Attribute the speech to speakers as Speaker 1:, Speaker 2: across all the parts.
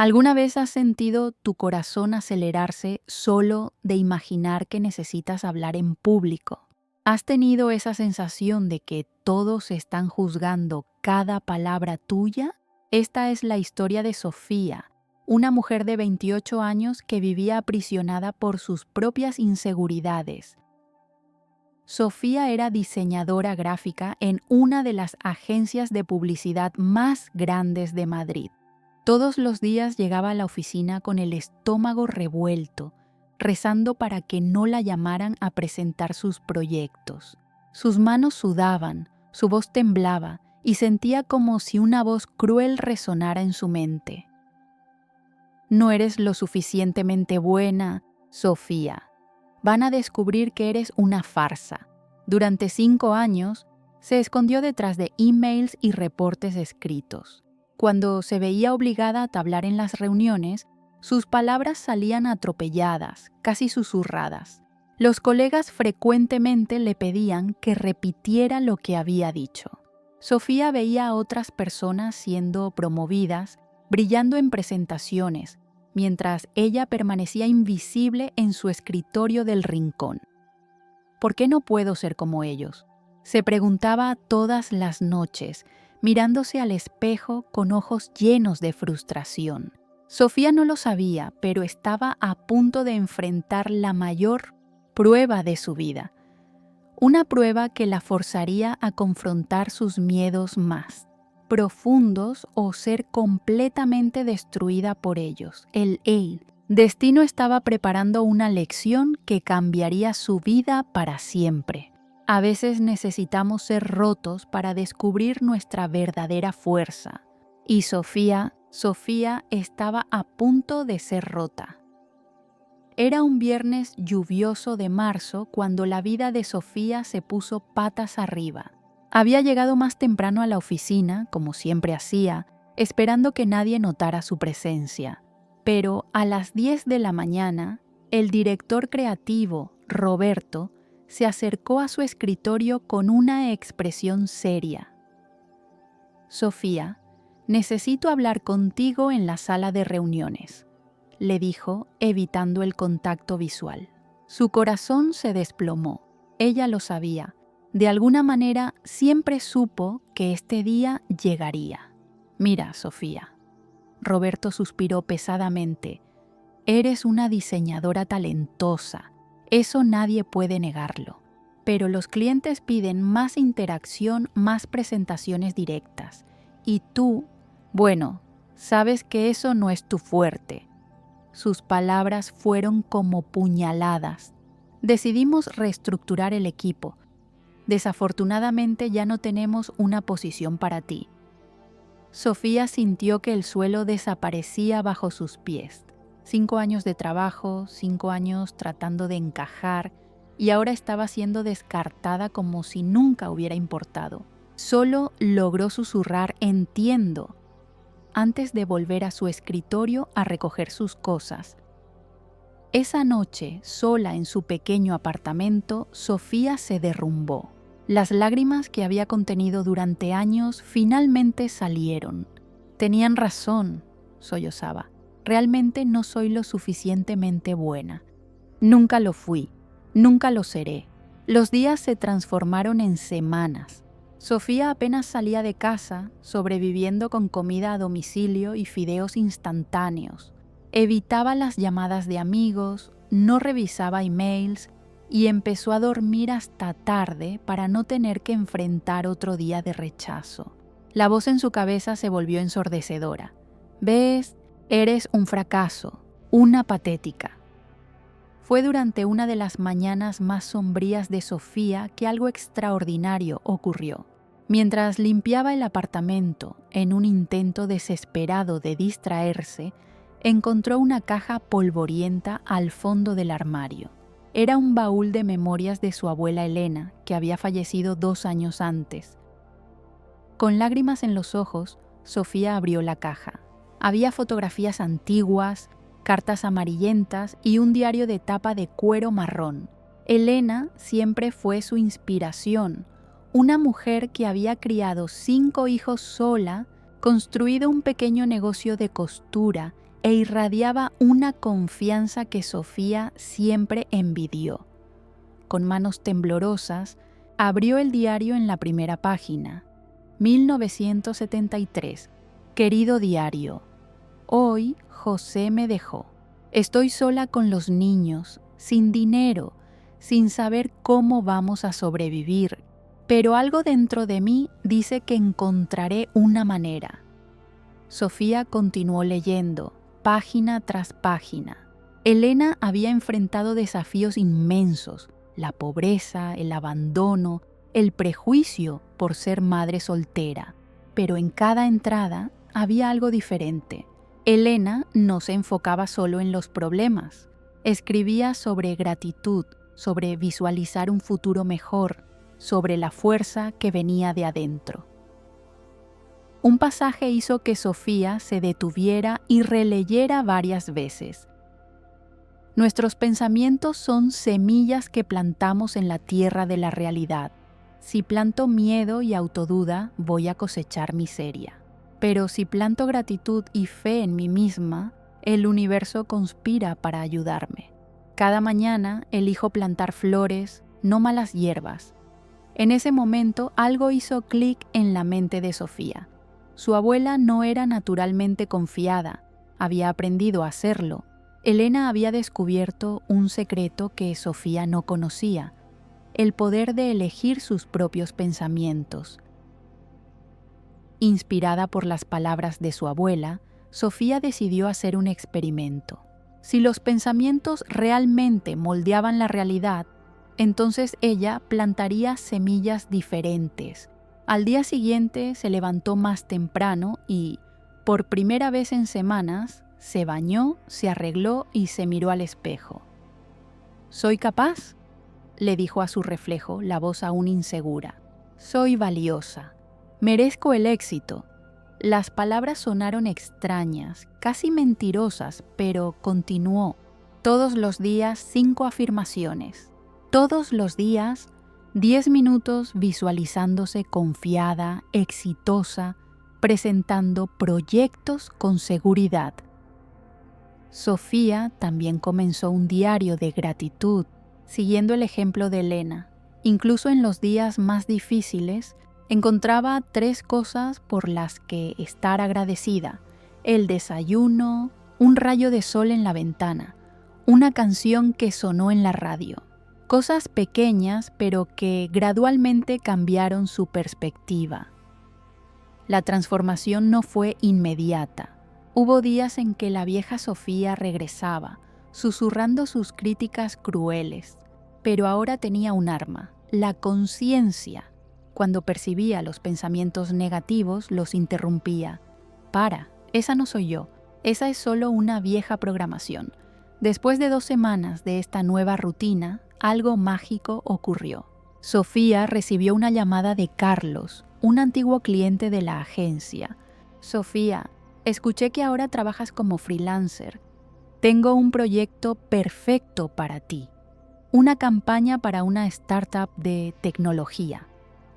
Speaker 1: ¿Alguna vez has sentido tu corazón acelerarse solo de imaginar que necesitas hablar en público? ¿Has tenido esa sensación de que todos están juzgando cada palabra tuya? Esta es la historia de Sofía, una mujer de 28 años que vivía aprisionada por sus propias inseguridades. Sofía era diseñadora gráfica en una de las agencias de publicidad más grandes de Madrid. Todos los días llegaba a la oficina con el estómago revuelto, rezando para que no la llamaran a presentar sus proyectos. Sus manos sudaban, su voz temblaba y sentía como si una voz cruel resonara en su mente. No eres lo suficientemente buena, Sofía. Van a descubrir que eres una farsa. Durante 5 años, se escondió detrás de emails y reportes escritos. Cuando se veía obligada a hablar en las reuniones, sus palabras salían atropelladas, casi susurradas. Los colegas frecuentemente le pedían que repitiera lo que había dicho. Sofía veía a otras personas siendo promovidas, brillando en presentaciones, mientras ella permanecía invisible en su escritorio del rincón. ¿Por qué no puedo ser como ellos?, se preguntaba todas las noches, mirándose al espejo con ojos llenos de frustración. Sofía no lo sabía, pero estaba a punto de enfrentar la mayor prueba de su vida. Una prueba que la forzaría a confrontar sus miedos más profundos o ser completamente destruida por ellos. El destino estaba preparando una lección que cambiaría su vida para siempre. A veces necesitamos ser rotos para descubrir nuestra verdadera fuerza. Y Sofía estaba a punto de ser rota. Era un viernes lluvioso de marzo cuando la vida de Sofía se puso patas arriba. Había llegado más temprano a la oficina, como siempre hacía, esperando que nadie notara su presencia. Pero a las 10 de la mañana, el director creativo, Roberto, se acercó a su escritorio con una expresión seria. «Sofía, necesito hablar contigo en la sala de reuniones», le dijo, evitando el contacto visual. Su corazón se desplomó. Ella lo sabía. De alguna manera, siempre supo que este día llegaría. «Mira, Sofía». Roberto suspiró pesadamente. «Eres una diseñadora talentosa. Eso nadie puede negarlo. Pero los clientes piden más interacción, más presentaciones directas. Y tú, bueno, sabes que eso no es tu fuerte». Sus palabras fueron como puñaladas. «Decidimos reestructurar el equipo. Desafortunadamente ya no tenemos una posición para ti». Sofía sintió que el suelo desaparecía bajo sus pies. 5 años de trabajo, 5 años tratando de encajar, y ahora estaba siendo descartada como si nunca hubiera importado. Solo logró susurrar «entiendo» antes de volver a su escritorio a recoger sus cosas. Esa noche, sola en su pequeño apartamento, Sofía se derrumbó. Las lágrimas que había contenido durante años finalmente salieron. «Tenían razón», sollozaba. «Realmente no soy lo suficientemente buena. Nunca lo fui, nunca lo seré». Los días se transformaron en semanas. Sofía apenas salía de casa, sobreviviendo con comida a domicilio y fideos instantáneos. Evitaba las llamadas de amigos, no revisaba emails y empezó a dormir hasta tarde para no tener que enfrentar otro día de rechazo. La voz en su cabeza se volvió ensordecedora. «¿Ves? Eres un fracaso, una patética». Fue durante una de las mañanas más sombrías de Sofía que algo extraordinario ocurrió. Mientras limpiaba el apartamento, en un intento desesperado de distraerse, encontró una caja polvorienta al fondo del armario. Era un baúl de memorias de su abuela Elena, que había fallecido 2 años antes. Con lágrimas en los ojos, Sofía abrió la caja. Había fotografías antiguas, cartas amarillentas y un diario de tapa de cuero marrón. Elena siempre fue su inspiración, una mujer que había criado 5 hijos sola, construido un pequeño negocio de costura e irradiaba una confianza que Sofía siempre envidió. Con manos temblorosas, abrió el diario en la primera página. 1973. Querido diario, hoy José me dejó. Estoy sola con los niños, sin dinero, sin saber cómo vamos a sobrevivir, pero algo dentro de mí dice que encontraré una manera. Sofía continuó leyendo, página tras página. Elena había enfrentado desafíos inmensos: la pobreza, el abandono, el prejuicio por ser madre soltera. Pero en cada entrada había algo diferente. Elena no se enfocaba solo en los problemas. Escribía sobre gratitud, sobre visualizar un futuro mejor, sobre la fuerza que venía de adentro. Un pasaje hizo que Sofía se detuviera y releyera varias veces. Nuestros pensamientos son semillas que plantamos en la tierra de la realidad. Si planto miedo y autoduda, voy a cosechar miseria. Pero si planto gratitud y fe en mí misma, el universo conspira para ayudarme. Cada mañana elijo plantar flores, no malas hierbas. En ese momento algo hizo clic en la mente de Sofía. Su abuela no era naturalmente confiada, había aprendido a hacerlo. Elena había descubierto un secreto que Sofía no conocía: el poder de elegir sus propios pensamientos. Inspirada por las palabras de su abuela, Sofía decidió hacer un experimento. Si los pensamientos realmente moldeaban la realidad, entonces ella plantaría semillas diferentes. Al día siguiente se levantó más temprano y, por primera vez en semanas, se bañó, se arregló y se miró al espejo. «¿Soy capaz?», le dijo a su reflejo, la voz aún insegura. «Soy valiosa. Merezco el éxito». Las palabras sonaron extrañas, casi mentirosas, pero continuó. Todos los días 5 afirmaciones. Todos los días 10 minutos visualizándose confiada, exitosa, presentando proyectos con seguridad. Sofía también comenzó un diario de gratitud, siguiendo el ejemplo de Elena. Incluso en los días más difíciles, encontraba 3 cosas por las que estar agradecida: el desayuno, un rayo de sol en la ventana, una canción que sonó en la radio. Cosas pequeñas, pero que gradualmente cambiaron su perspectiva. La transformación no fue inmediata. Hubo días en que la vieja Sofía regresaba, susurrando sus críticas crueles, pero ahora tenía un arma: la conciencia. Cuando percibía los pensamientos negativos, los interrumpía. «Para, esa no soy yo, esa es solo una vieja programación». Después de 2 semanas de esta nueva rutina, algo mágico ocurrió. Sofía recibió una llamada de Carlos, un antiguo cliente de la agencia. «Sofía, escuché que ahora trabajas como freelancer. Tengo un proyecto perfecto para ti. Una campaña para una startup de tecnología.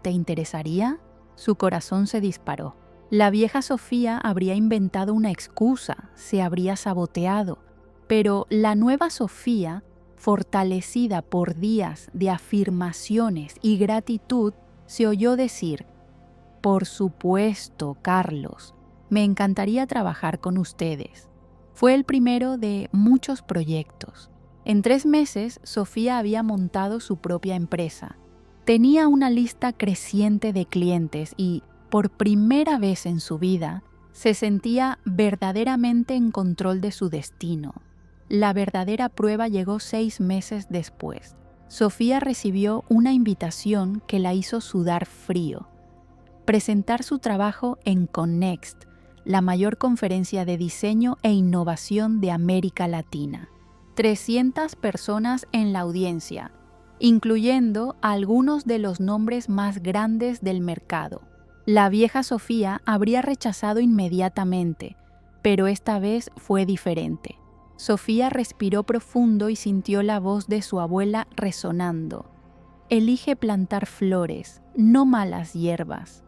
Speaker 1: ¿Te interesaría?». Su corazón se disparó. La vieja Sofía habría inventado una excusa, se habría saboteado, pero la nueva Sofía, fortalecida por días de afirmaciones y gratitud, se oyó decir: «Por supuesto, Carlos, me encantaría trabajar con ustedes». Fue el primero de muchos proyectos. En 3 meses, Sofía había montado su propia empresa. Tenía una lista creciente de clientes y, por primera vez en su vida, se sentía verdaderamente en control de su destino. La verdadera prueba llegó 6 meses después. Sofía recibió una invitación que la hizo sudar frío: presentar su trabajo en Connext, la mayor conferencia de diseño e innovación de América Latina. 300 personas en la audiencia, incluyendo a algunos de los nombres más grandes del mercado. La vieja Sofía habría rechazado inmediatamente, pero esta vez fue diferente. Sofía respiró profundo y sintió la voz de su abuela resonando: «Elige plantar flores, no malas hierbas».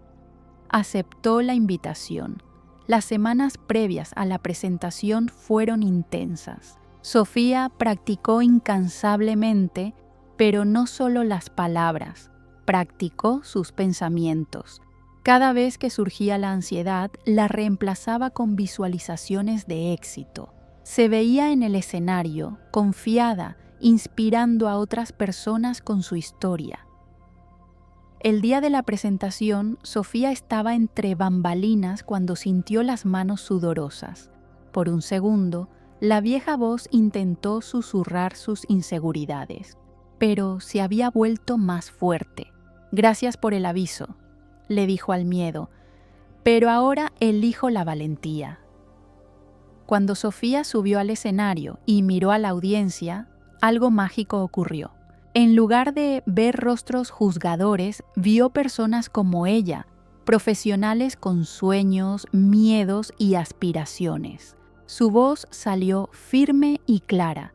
Speaker 1: Aceptó la invitación. Las semanas previas a la presentación fueron intensas. Sofía practicó incansablemente, pero no solo las palabras, practicó sus pensamientos. Cada vez que surgía la ansiedad, la reemplazaba con visualizaciones de éxito. Se veía en el escenario, confiada, inspirando a otras personas con su historia. El día de la presentación, Sofía estaba entre bambalinas cuando sintió las manos sudorosas. Por un segundo, la vieja voz intentó susurrar sus inseguridades, pero se había vuelto más fuerte. «Gracias por el aviso», le dijo al miedo, «pero ahora elijo la valentía». Cuando Sofía subió al escenario y miró a la audiencia, algo mágico ocurrió. En lugar de ver rostros juzgadores, vio personas como ella, profesionales con sueños, miedos y aspiraciones. Su voz salió firme y clara.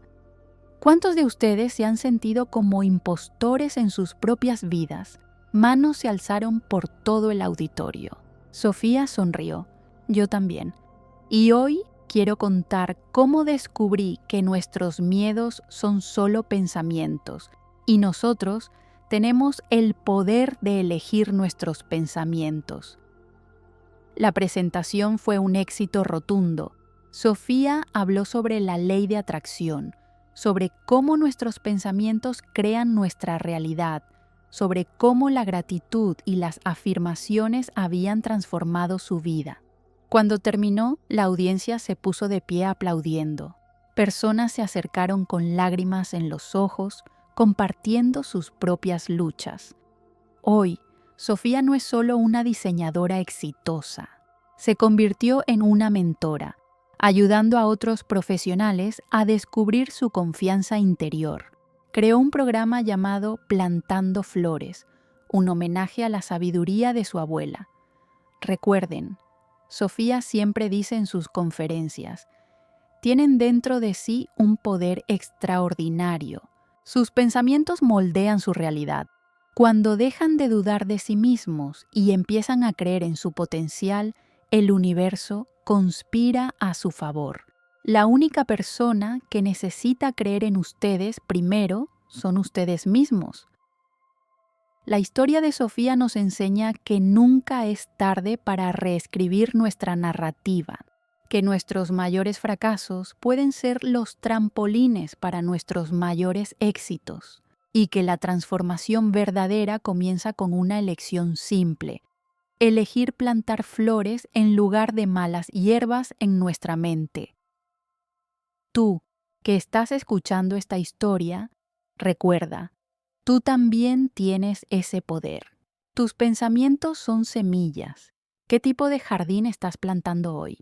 Speaker 1: ¿Cuántos de ustedes se han sentido como impostores en sus propias vidas? Manos se alzaron por todo el auditorio. Sofía sonrió. Yo también. Y hoy quiero contar cómo descubrí que nuestros miedos son solo pensamientos y nosotros tenemos el poder de elegir nuestros pensamientos. La presentación fue un éxito rotundo. Sofía habló sobre la ley de atracción, sobre cómo nuestros pensamientos crean nuestra realidad, sobre cómo la gratitud y las afirmaciones habían transformado su vida. Cuando terminó, la audiencia se puso de pie aplaudiendo. Personas se acercaron con lágrimas en los ojos, compartiendo sus propias luchas. Hoy, Sofía no es solo una diseñadora exitosa, se convirtió en una mentora, ayudando a otros profesionales a descubrir su confianza interior. Creó un programa llamado Plantando Flores, un homenaje a la sabiduría de su abuela. Recuerden, Sofía siempre dice en sus conferencias, tienen dentro de sí un poder extraordinario. Sus pensamientos moldean su realidad. Cuando dejan de dudar de sí mismos y empiezan a creer en su potencial, el universo conspira a su favor. La única persona que necesita creer en ustedes primero son ustedes mismos. La historia de Sofía nos enseña que nunca es tarde para reescribir nuestra narrativa, que nuestros mayores fracasos pueden ser los trampolines para nuestros mayores éxitos, y que la transformación verdadera comienza con una elección simple: elegir plantar flores en lugar de malas hierbas en nuestra mente. Tú, que estás escuchando esta historia, recuerda, tú también tienes ese poder. Tus pensamientos son semillas. ¿Qué tipo de jardín estás plantando hoy?